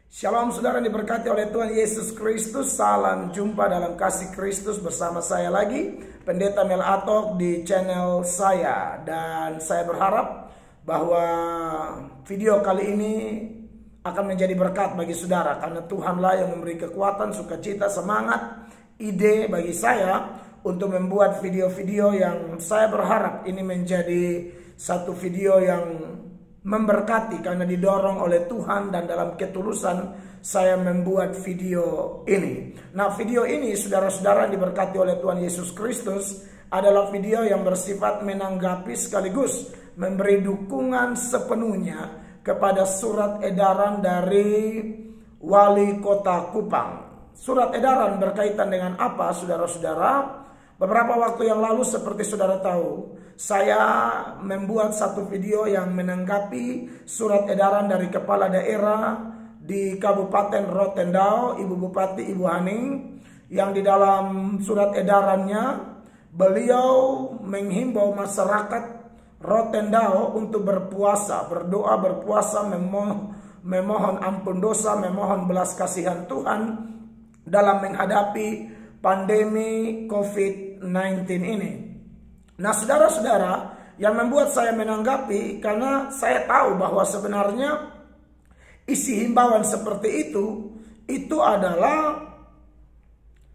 Shalom saudara diberkati oleh Tuhan Yesus Kristus. Salam jumpa dalam kasih Kristus bersama saya lagi, Pendeta Mel Atok di channel saya. Dan saya berharap bahwa video kali ini akan menjadi berkat bagi saudara, karena Tuhanlah yang memberi kekuatan, sukacita, semangat, ide bagi saya untuk membuat video-video yang saya berharap ini menjadi satu video yang memberkati, karena didorong oleh Tuhan dan dalam ketulusan saya membuat video ini. Nah, video ini saudara-saudara diberkati oleh Tuhan Yesus Kristus adalah video yang bersifat menanggapi sekaligus memberi dukungan sepenuhnya kepada surat edaran dari Wali Kota Kupang. Surat edaran berkaitan dengan apa, saudara-saudara? Beberapa waktu yang lalu, seperti saudara tahu, saya membuat satu video yang menanggapi surat edaran dari kepala daerah di Kabupaten Rotendao, Ibu Bupati Ibu Haning, yang di dalam surat edarannya beliau menghimbau masyarakat Rotendao untuk berpuasa, berdoa, berpuasa, memohon ampun dosa, memohon belas kasihan Tuhan dalam menghadapi pandemi COVID-19 ini. Nah, saudara-saudara, yang membuat saya menanggapi karena saya tahu bahwa sebenarnya isi himbauan seperti itu adalah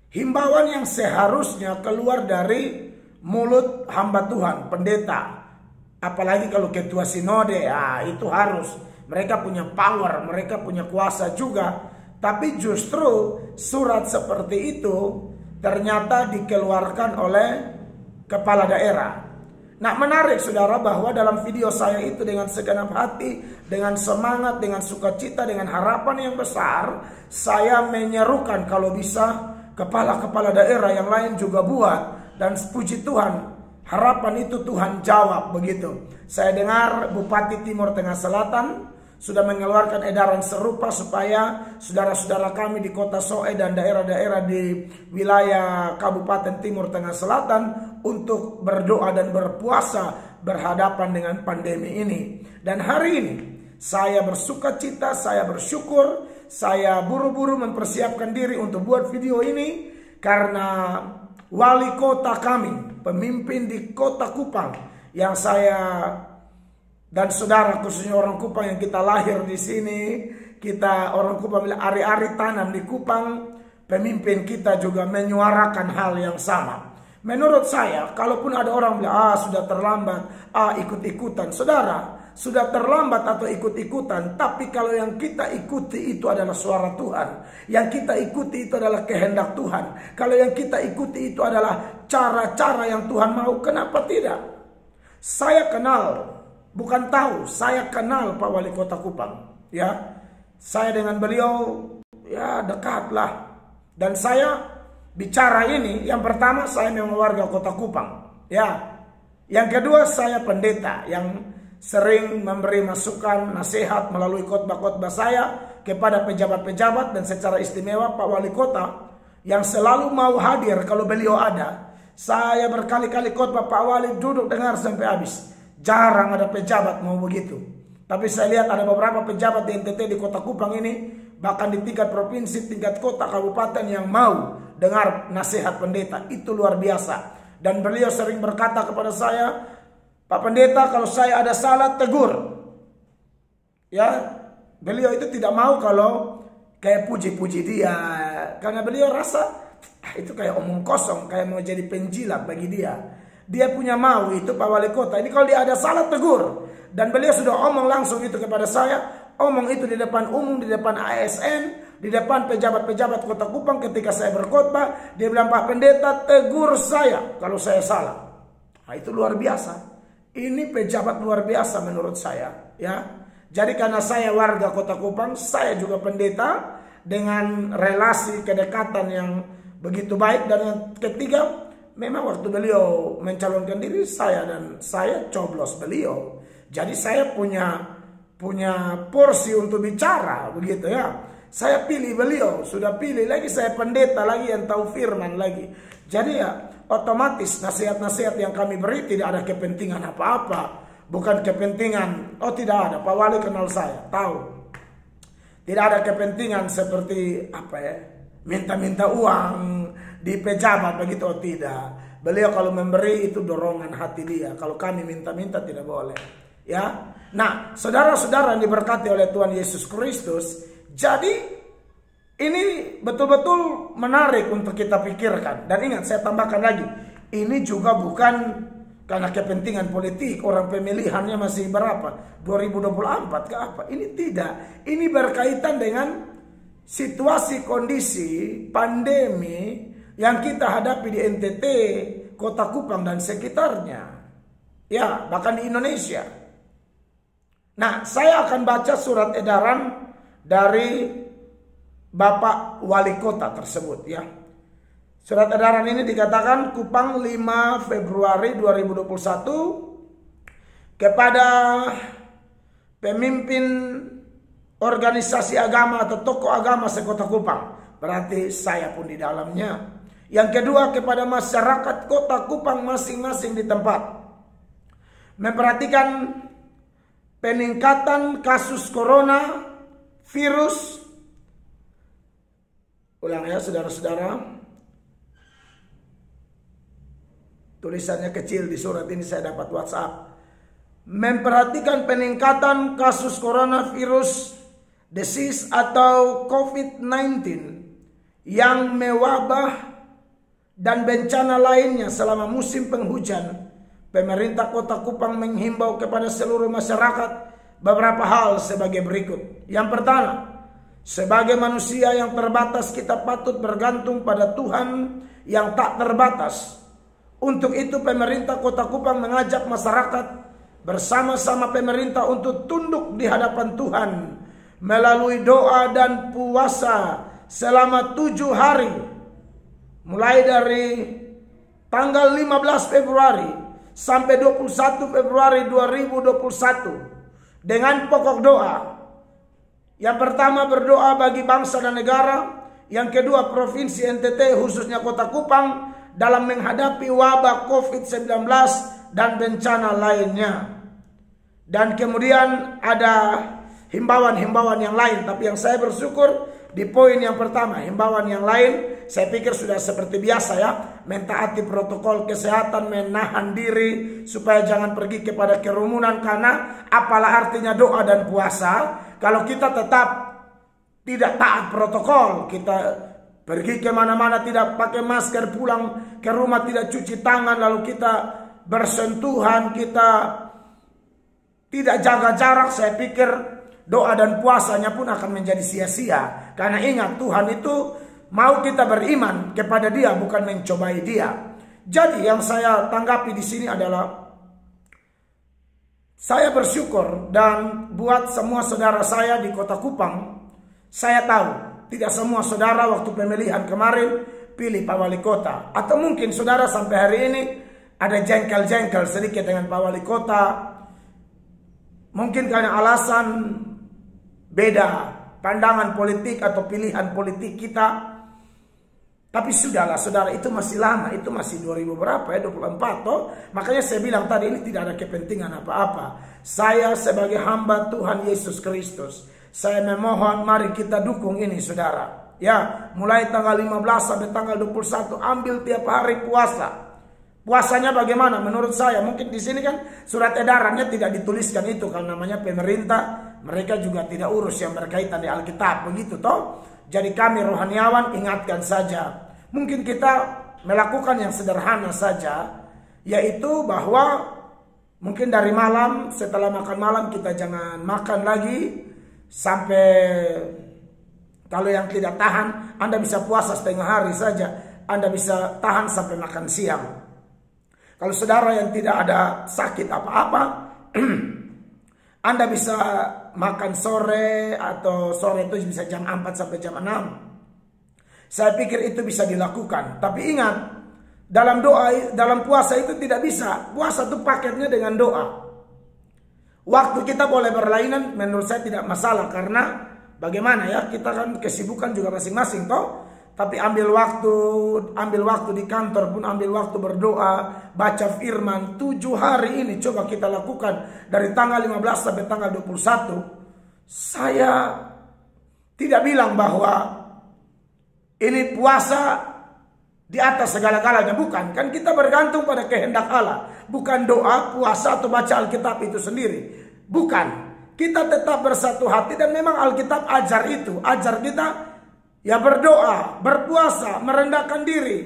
himbauan yang seharusnya keluar dari mulut hamba Tuhan, pendeta. Apalagi kalau ketua sinode, itu harus. Mereka punya power, mereka punya kuasa juga. Tapi justru surat seperti itu ternyata dikeluarkan oleh kepala daerah. Nah, menarik saudara bahwa dalam video saya itu dengan segenap hati, dengan semangat, dengan sukacita, dengan harapan yang besar, saya menyerukan kalau bisa kepala-kepala daerah yang lain juga buat. Dan puji Tuhan, harapan itu Tuhan jawab begitu. Saya dengar Bupati Timur Tengah Selatan sudah mengeluarkan edaran serupa supaya saudara-saudara kami di Kota Soe dan daerah-daerah di wilayah Kabupaten Timur Tengah Selatan untuk berdoa dan berpuasa berhadapan dengan pandemi ini. Dan hari ini saya bersukacita, saya bersyukur, saya buru-buru mempersiapkan diri untuk buat video ini karena wali kota kami, pemimpin di Kota Kupang yang saya dan saudara, khususnya orang Kupang yang kita lahir di sini, kita orang Kupang bilang ari-ari tanam di Kupang, pemimpin kita juga menyuarakan hal yang sama. Menurut saya, kalaupun ada orang bilang, sudah terlambat, ikut-ikutan. Saudara, sudah terlambat atau ikut-ikutan, tapi kalau yang kita ikuti itu adalah suara Tuhan. Yang kita ikuti itu adalah kehendak Tuhan. Kalau yang kita ikuti itu adalah cara-cara yang Tuhan mau, kenapa tidak? Saya kenal, bukan tahu, saya kenal Pak Wali Kota Kupang, ya. Saya dengan beliau ya dekatlah. Dan saya bicara ini, yang pertama saya memang warga Kota Kupang, ya. Yang kedua saya pendeta yang sering memberi masukan, nasihat melalui khotbah-khotbah saya kepada pejabat-pejabat dan secara istimewa Pak Wali Kota yang selalu mau hadir kalau beliau ada. Saya berkali-kali khotbah, Pak Wali duduk dengar sampai habis. Jarang ada pejabat mau begitu. Tapi saya lihat ada beberapa pejabat di NTT di Kota Kupang ini, bahkan di tingkat provinsi, tingkat kota, kabupaten yang mau dengar nasihat pendeta. Itu luar biasa. Dan beliau sering berkata kepada saya, Pak Pendeta, kalau saya ada salah tegur. Ya, beliau itu tidak mau kalau kayak puji-puji dia. Karena beliau rasa itu kayak omong kosong, kayak mau jadi penjilat bagi dia. Dia punya mau itu Pak Wali Kota. Ini kalau dia ada salah tegur. Dan beliau sudah omong langsung itu kepada saya. Omong itu di depan umum, di depan ASN, di depan pejabat-pejabat Kota Kupang ketika saya berkhotbah. Dia bilang, Pak Pendeta tegur saya kalau saya salah. Nah, itu luar biasa. Ini pejabat luar biasa menurut saya, ya. Jadi karena saya warga Kota Kupang, saya juga pendeta dengan relasi kedekatan yang begitu baik. Dan yang ketiga, memang waktu beliau mencalonkan diri, saya coblos beliau. Jadi saya punya porsi untuk bicara begitu, ya. Saya pilih beliau, sudah pilih lagi saya pendeta lagi yang tahu firman lagi. Jadi ya otomatis nasihat-nasihat yang kami beri tidak ada kepentingan apa-apa. Bukan kepentingan, tidak ada, Pak Wali kenal saya, tahu. Tidak ada kepentingan seperti apa ya, minta-minta uang di pejabat begitu, oh tidak. Beliau kalau memberi itu dorongan hati dia. Kalau kami minta-minta tidak boleh. Ya. Nah, saudara-saudara yang diberkati oleh Tuhan Yesus Kristus, jadi ini betul-betul menarik untuk kita pikirkan. Dan ingat, saya tambahkan lagi, ini juga bukan karena kepentingan politik, orang pemilihannya masih berapa? 2024 ke apa? Ini tidak. Ini berkaitan dengan situasi kondisi pandemi yang kita hadapi di NTT, Kota Kupang dan sekitarnya. Ya, bahkan di Indonesia. Nah, saya akan baca surat edaran dari Bapak Wali Kota tersebut ya. Surat edaran ini dikatakan Kupang 5 Februari 2021 kepada pemimpin organisasi agama atau tokoh agama sekota Kupang. Berarti saya pun di dalamnya. Yang kedua, kepada masyarakat Kota Kupang masing-masing di tempat. Memperhatikan peningkatan kasus corona virus. Ulang ya saudara-saudara. Tulisannya kecil di surat ini, saya dapat WhatsApp. Memperhatikan peningkatan kasus coronavirus disease atau COVID-19 yang mewabah dan bencana lainnya selama musim penghujan. Pemerintah Kota Kupang menghimbau kepada seluruh masyarakat beberapa hal sebagai berikut. Yang pertama, sebagai manusia yang terbatas, kita patut bergantung pada Tuhan yang tak terbatas. Untuk itu pemerintah Kota Kupang mengajak masyarakat bersama-sama pemerintah untuk tunduk di hadapan Tuhan melalui doa dan puasa selama 7 hari. Mulai dari tanggal 15 Februari sampai 21 Februari 2021 dengan pokok doa. Yang pertama, berdoa bagi bangsa dan negara. Yang kedua, Provinsi NTT khususnya Kota Kupang dalam menghadapi wabah COVID-19 dan bencana lainnya. Dan kemudian ada himbauan-himbauan yang lain. Tapi yang saya bersyukur di poin yang pertama, himbauan yang lain, saya pikir sudah seperti biasa ya. Mentaati protokol kesehatan, menahan diri supaya jangan pergi kepada kerumunan. Karena apalah artinya doa dan puasa kalau kita tetap tidak taat protokol. Kita pergi kemana-mana tidak pakai masker, pulang ke rumah tidak cuci tangan, lalu kita bersentuhan, kita tidak jaga jarak. Saya pikir doa dan puasanya pun akan menjadi sia-sia. Karena ingat, Tuhan itu mau kita beriman kepada Dia, bukan mencobai Dia. Jadi yang saya tanggapi di sini adalah saya bersyukur, dan buat semua saudara saya di Kota Kupang, saya tahu tidak semua saudara waktu pemilihan kemarin pilih Pak Wali Kota. Atau mungkin saudara sampai hari ini ada jengkel-jengkel sedikit dengan Pak Wali Kota. Mungkin karena alasan beda pandangan politik atau pilihan politik kita. Tapi sudahlah saudara, itu masih lama, itu masih 2000 berapa ya, 24 toh. Makanya saya bilang tadi ini tidak ada kepentingan apa-apa. Saya sebagai hamba Tuhan Yesus Kristus, saya memohon mari kita dukung ini saudara. Ya, mulai tanggal 15 sampai tanggal 21 ambil tiap hari puasa. Puasanya bagaimana? Menurut saya, mungkin di sini kan surat edarannya tidak dituliskan itu karena namanya pemerintah, mereka juga tidak urus yang berkaitan di Alkitab begitu toh. Jadi kami rohaniawan ingatkan saja. Mungkin kita melakukan yang sederhana saja, yaitu bahwa mungkin dari malam, setelah makan malam kita jangan makan lagi sampai, kalau yang tidak tahan, Anda bisa puasa setengah hari saja, Anda bisa tahan sampai makan siang. Kalau saudara yang tidak ada sakit apa-apa, Anda bisa makan sore, atau sore itu bisa jam 4 sampai jam 6. Saya pikir itu bisa dilakukan. Tapi ingat, dalam doa, dalam puasa itu tidak bisa. Puasa itu paketnya dengan doa. Waktu kita boleh berlainan, menurut saya tidak masalah. Karena bagaimana ya, kita kan kesibukan juga masing-masing toh. Tapi ambil waktu di kantor pun ambil waktu berdoa, baca firman 7 hari ini coba kita lakukan dari tanggal 15 sampai tanggal 21. Saya tidak bilang bahwa ini puasa di atas segala-galanya. Bukan. Kan kita bergantung pada kehendak Allah. Bukan doa, puasa, atau baca Alkitab itu sendiri. Bukan. Kita tetap bersatu hati. Dan memang Alkitab ajar itu. Ajar kita ya berdoa, berpuasa, merendahkan diri.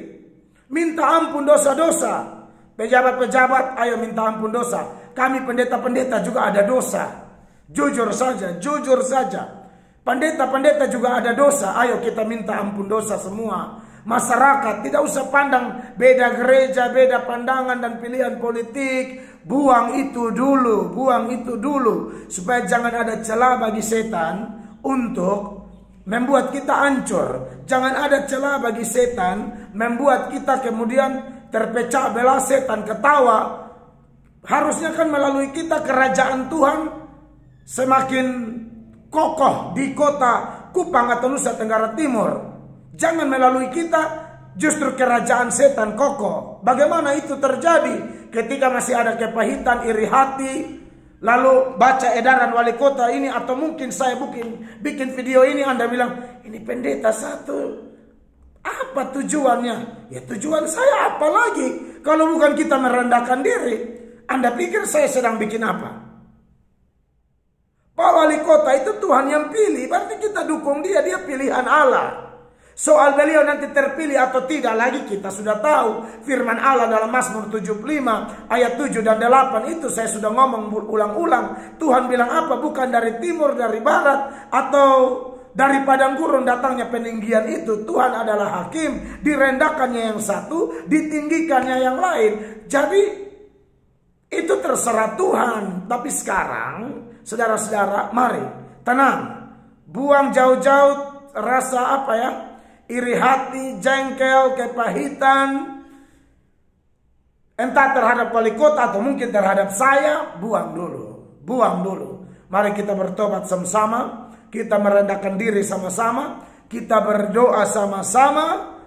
Minta ampun dosa-dosa. Pejabat-pejabat, ayo minta ampun dosa. Kami pendeta-pendeta juga ada dosa. Jujur saja, jujur saja. Pendeta-pendeta juga ada dosa. Ayo kita minta ampun dosa semua. Masyarakat tidak usah pandang beda gereja, beda pandangan dan pilihan politik. Buang itu dulu, buang itu dulu. Supaya jangan ada celah bagi setan untuk membuat kita hancur. Jangan ada celah bagi setan membuat kita kemudian terpecah belah, setan ketawa. Harusnya kan melalui kita kerajaan Tuhan semakin kokoh di kota Kupang atau Nusa Tenggara Timur. Jangan melalui kita justru kerajaan setan kokoh. Bagaimana itu terjadi ketika masih ada kepahitan, iri hati, lalu baca edaran wali kota ini, atau mungkin saya bikin video ini, Anda bilang ini pendeta satu, apa tujuannya? Ya tujuan saya apa lagi kalau bukan kita merendahkan diri? Anda pikir saya sedang bikin apa? Pak wali kota itu Tuhan yang pilih, berarti kita dukung dia, dia pilihan Allah. Soal beliau nanti terpilih atau tidak lagi kita sudah tahu. Firman Allah dalam Mazmur 75 ayat 7 dan 8 itu saya sudah ngomong ulang-ulang. Tuhan bilang apa? Bukan dari timur, dari barat, atau dari padang gurun datangnya peninggian itu. Tuhan adalah hakim, direndahkannya yang satu, ditinggikannya yang lain. Jadi itu terserah Tuhan. Tapi sekarang saudara-saudara, mari tenang. Buang jauh-jauh rasa apa ya? Iri hati, jengkel, kepahitan. Entah terhadap wali kota atau mungkin terhadap saya. Buang dulu. Buang dulu. Mari kita bertobat sama-sama. Kita merendahkan diri sama-sama. Kita berdoa sama-sama.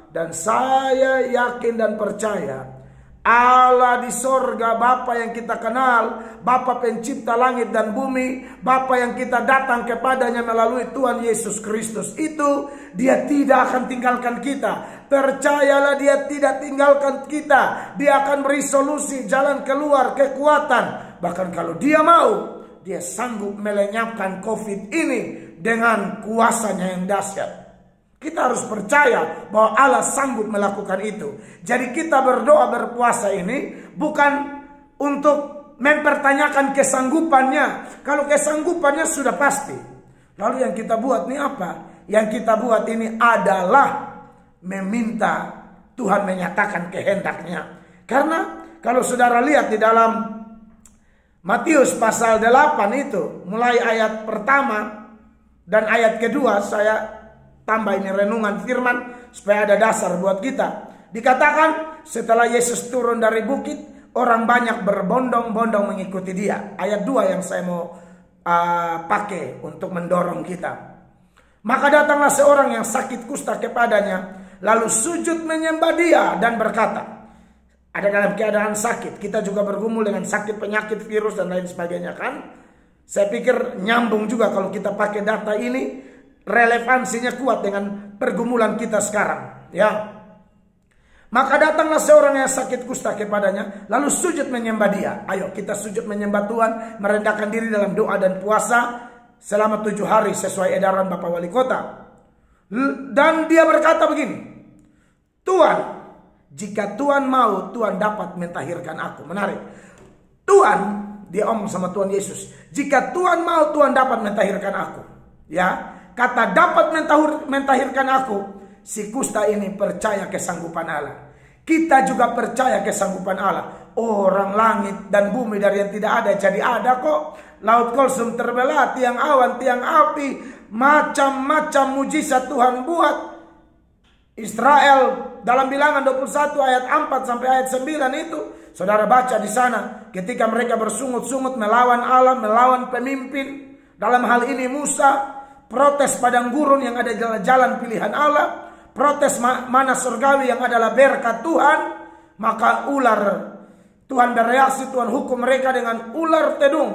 Dan saya yakin dan percaya Allah di sorga, Bapa yang kita kenal, Bapa pencipta langit dan bumi, Bapa yang kita datang kepadanya melalui Tuhan Yesus Kristus itu, dia tidak akan tinggalkan kita. Percayalah, dia tidak tinggalkan kita. Dia akan beri solusi, jalan keluar, kekuatan. Bahkan kalau dia mau, dia sanggup melenyapkan COVID ini dengan kuasanya yang dahsyat. Kita harus percaya bahwa Allah sanggup melakukan itu. Jadi kita berdoa berpuasa ini bukan untuk mempertanyakan kesanggupannya. Kalau kesanggupannya sudah pasti. Lalu yang kita buat ini apa? Yang kita buat ini adalah meminta Tuhan menyatakan kehendaknya. Karena kalau saudara lihat di dalam Matius pasal 8 itu, mulai ayat pertama dan ayat kedua, saya tambah ini renungan firman supaya ada dasar buat kita. Dikatakan setelah Yesus turun dari bukit, orang banyak berbondong-bondong mengikuti dia. Ayat 2 yang saya mau pakai untuk mendorong kita. Maka datanglah seorang yang sakit kusta kepadanya, lalu sujud menyembah dia dan berkata, ada dalam keadaan sakit. Kita juga bergumul dengan sakit, penyakit, virus dan lain sebagainya kan. Saya pikir nyambung juga kalau kita pakai data ini. Relevansinya kuat dengan pergumulan kita sekarang, ya. Maka datanglah seorang yang sakit kusta kepadanya, lalu sujud menyembah dia. Ayo kita sujud menyembah Tuhan, merendahkan diri dalam doa dan puasa selama 7 hari sesuai edaran Bapak Wali Kota. Dan dia berkata begini, Tuhan, jika Tuhan mau, Tuhan dapat mentahirkan aku. Menarik. Tuhan, dia omong sama Tuhan Yesus, jika Tuhan mau, Tuhan dapat mentahirkan aku. Ya. Kata dapat mentahirkan aku, si kusta ini percaya kesanggupan Allah. Kita juga percaya kesanggupan Allah. Orang langit dan bumi dari yang tidak ada jadi ada kok. Laut Kulsum terbelah, tiang awan, tiang api, macam-macam mujizat Tuhan buat. Israel dalam Bilangan 21 ayat 4 sampai ayat 9 itu, saudara baca di sana ketika mereka bersungut-sungut melawan Allah, melawan pemimpin. Dalam hal ini Musa protes padang gurun yang ada dalam jalan pilihan Allah, protes mana surgawi yang adalah berkat Tuhan, maka ular Tuhan bereaksi, Tuhan hukum mereka dengan ular tedung,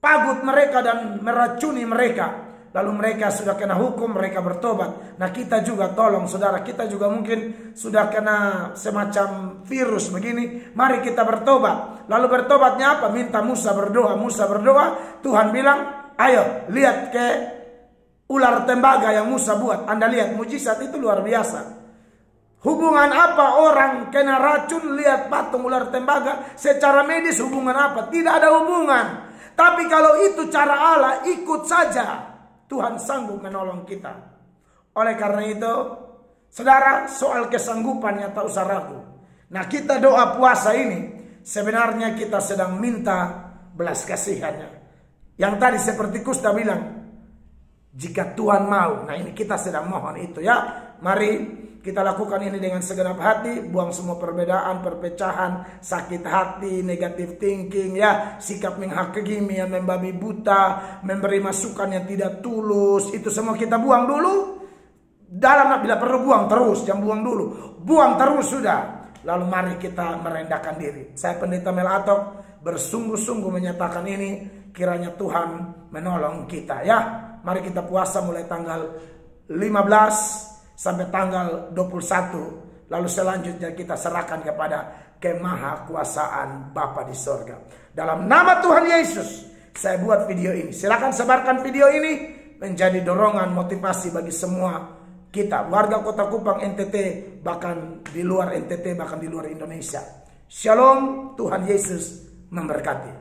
pagut mereka dan meracuni mereka. lalu mereka sudah kena hukum, mereka bertobat. Nah kita juga tolong saudara, kita juga mungkin sudah kena semacam virus begini, mari kita bertobat. Lalu bertobatnya apa? Minta Musa berdoa. Musa berdoa, Tuhan bilang, ayo lihat ke ular tembaga yang Musa buat. Anda lihat mujizat itu luar biasa. Hubungan apa orang kena racun lihat patung ular tembaga? Secara medis hubungan apa? Tidak ada hubungan. Tapi kalau itu cara Allah, ikut saja. Tuhan sanggup menolong kita. Oleh karena itu, saudara, soal kesanggupannya tak usah ragu. Nah kita doa puasa ini, sebenarnya kita sedang minta belas kasihannya. Yang tadi seperti Kusta bilang, jika Tuhan mau. Nah ini kita sedang mohon itu ya. Mari kita lakukan ini dengan segenap hati. Buang semua perbedaan, perpecahan, sakit hati, negative thinking ya, sikap menghakimi yang membabi buta, memberi masukan yang tidak tulus. Itu semua kita buang dulu. Dalam bila perlu buang terus, jangan buang dulu. Buang terus sudah. Lalu mari kita merendahkan diri. Saya Pendeta Mel Atok bersungguh-sungguh menyatakan ini. Kiranya Tuhan menolong kita ya. Mari kita puasa mulai tanggal 15 sampai tanggal 21. Lalu selanjutnya kita serahkan kepada kemahakuasaan Bapa di sorga. Dalam nama Tuhan Yesus, saya buat video ini. Silakan sebarkan video ini menjadi dorongan motivasi bagi semua kita. Warga Kota Kupang, NTT, bahkan di luar NTT, bahkan di luar Indonesia. Shalom, Tuhan Yesus memberkati.